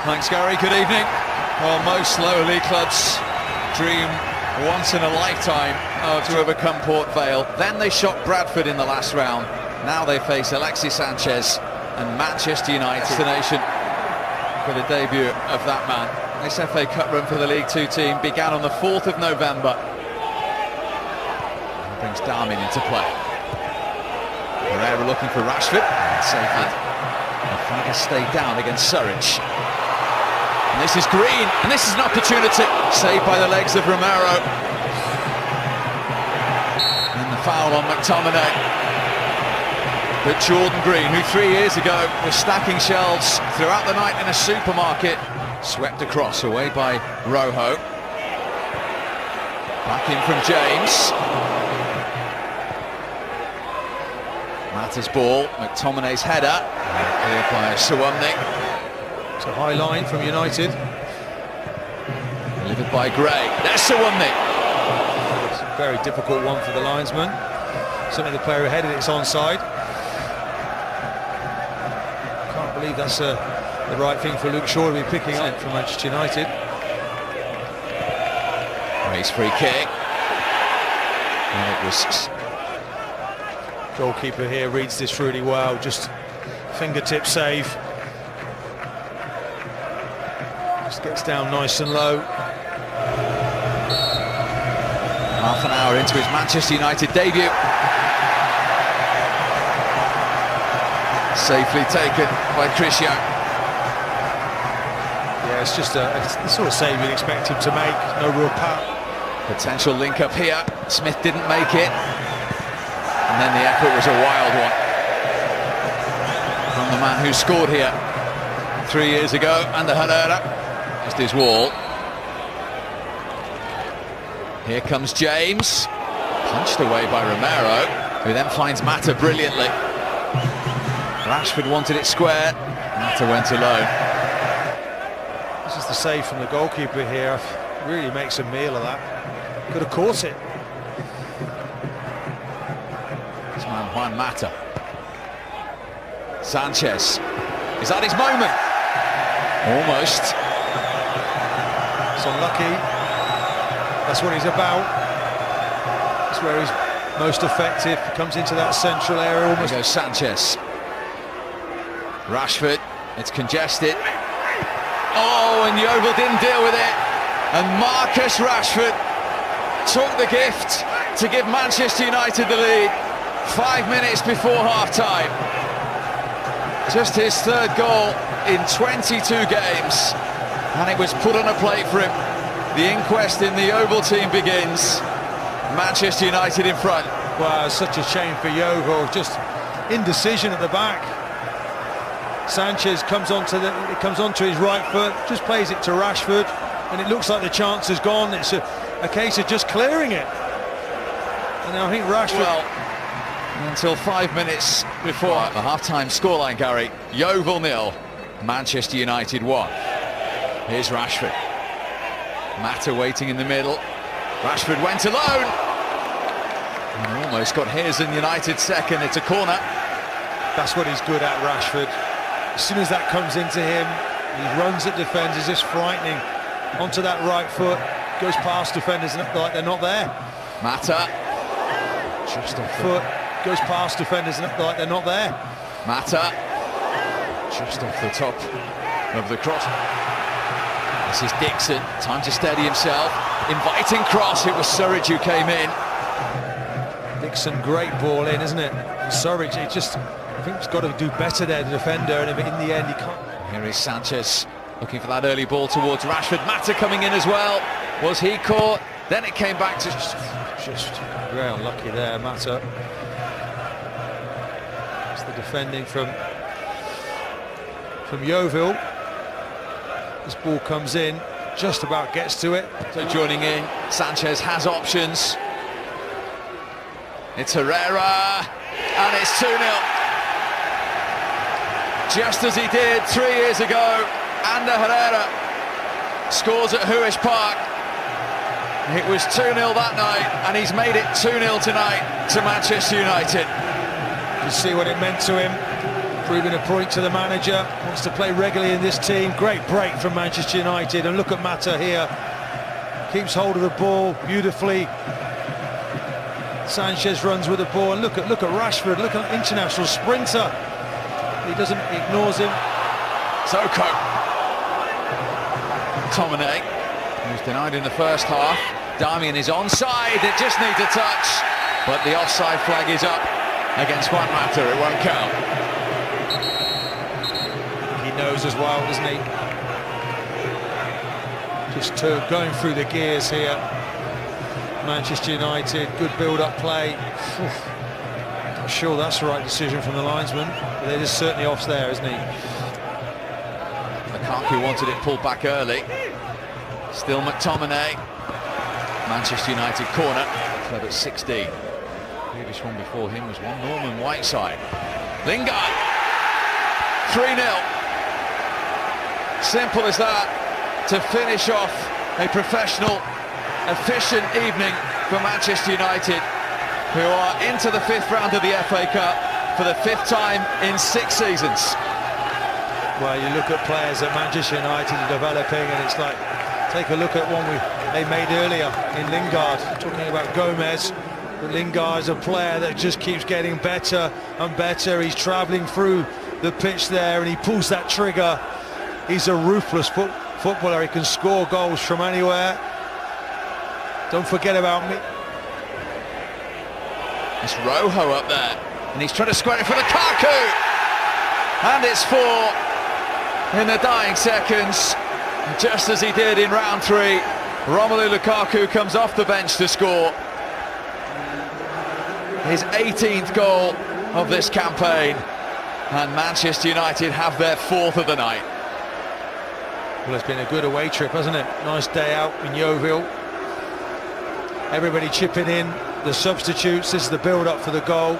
Thanks, Gary. Good evening. Well, most lower league clubs dream once in a lifetime to overcome Port Vale. Then they shocked Bradford in the last round. Now they face Alexis Sanchez and Manchester United. Destination for the debut of that man. This FA Cup run for the League Two team began on the 4th of November. And brings Darmin into play. Pereira looking for Rashford. Safely. Fraga stayed down against Surridge. And this is Green, and this is an opportunity. Saved by the legs of Romero. And the foul on McTominay. But Jordan Green, who 3 years ago was stacking shelves throughout the night in a supermarket, swept across, away by Rojo. Back in from James. Mata's ball, McTominay's header. Cleared by Suwamni. It's a high line from United. Delivered by Gray. There's Suwamni. It's a very difficult one for the linesman. Certainly the player who headed it's onside. Can't believe that's the right thing for Luke Shaw to be picking up from Manchester United. Gray's free kick. And it was... Goalkeeper here reads this really well, just fingertip save. Just gets down nice and low. Half an hour into his Manchester United debut. Safely taken by Cristiano. Yeah, it's just the sort of save you'd expect him to make. No real power. Potential link up here. Smith didn't make it. And then the effort was a wild one from the man who scored here 3 years ago, under Herrera. Just his wall. Here comes James, punched away by Romero, who then finds Mata brilliantly. Rashford wanted it square, Mata went alone. This is the save from the goalkeeper here. Really makes a meal of that. Could have caught it. Juan Mata. Sanchez. Is that his moment? Almost. It's unlucky. That's what he's about. That's where he's most effective. Comes into that central area almost. There goes Sanchez. Rashford. It's congested. Oh, and Yeovil didn't deal with it. And Marcus Rashford took the gift to give Manchester United the lead. 5 minutes before half-time. Just his third goal in 22 games. And it was put on a plate for him. The inquest in the Yeovil team begins. Manchester United in front. Wow, it's such a shame for Yeovil. Just indecision at the back. Sanchez comes onto his right foot, just plays it to Rashford, and it looks like the chance is gone. It's a case of just clearing it. And I think Rashford... Well, until 5 minutes before the half-time scoreline, Gary. Yeovil 0, Manchester United 1. Here's Rashford. Mata waiting in the middle. Rashford went alone. And almost got his in United second. It's a corner. That's what he's good at, Rashford. As soon as that comes into him, he runs at defenders, just frightening. Onto that right foot, goes past defenders like they're not there. Mata. Just off foot. Goes past defenders like they're not there. Mata, just off the top of the cross. This is Dixon, time to steady himself. Inviting cross, it was Surridge who came in. Dixon, great ball in, isn't it? Surridge, I think he's got to do better there, the defender, and in the end he can't. Here is Sanchez, looking for that early ball towards Rashford. Mata coming in as well. Was he caught? Then it came back to... Just very unlucky there, Mata. Defending from Yeovil. This ball comes in, just about gets to it. So joining in, Sanchez has options. It's Herrera, and it's 2-0. Just as he did 3 years ago, Ander Herrera scores at Huish Park. It was 2-0 that night, and he's made it 2-0 tonight to Manchester United. You see what it meant to him. proving a point to the manager, wants to play regularly in this team. Great break from Manchester United, and look at Mata here, keeps hold of the ball beautifully. Sanchez runs with the ball, and look at Rashford, look at international sprinter. He ignores him. Zoko. Tomine, he was denied in the first half. Darmian is onside, it just needs a touch, but the offside flag is up against Juan Mata, it won't count. He knows as well, doesn't he? Just going through the gears here. Manchester United, good build-up play. Not sure that's the right decision from the linesman, but it is certainly off there, isn't he? Lukaku wanted it pulled back early. Still McTominay. Manchester United corner, club at 16. The previous one before him was one Norman Whiteside. Lingard, 3-0. Simple as that to finish off a professional, efficient evening for Manchester United, who are into the 5th round of the FA Cup for the 5th time in 6 seasons. Well, you look at players that Manchester United are developing, and it's like, take a look at one they made earlier in Lingard, talking about Gomez. But Lingard is a player that just keeps getting better and better. He's travelling through the pitch there, and he pulls that trigger. He's a ruthless footballer. He can score goals from anywhere. Don't forget about me. It's Rojo up there, and he's trying to square it for Lukaku, and it's 4 in the dying seconds, just as he did in round 3. Romelu Lukaku comes off the bench to score his 18th goal of this campaign, and Manchester United have their 4th of the night. Well, it's been a good away trip, hasn't it? Nice day out in Yeovil. Everybody chipping in, the substitutes. This is the build-up for the goal.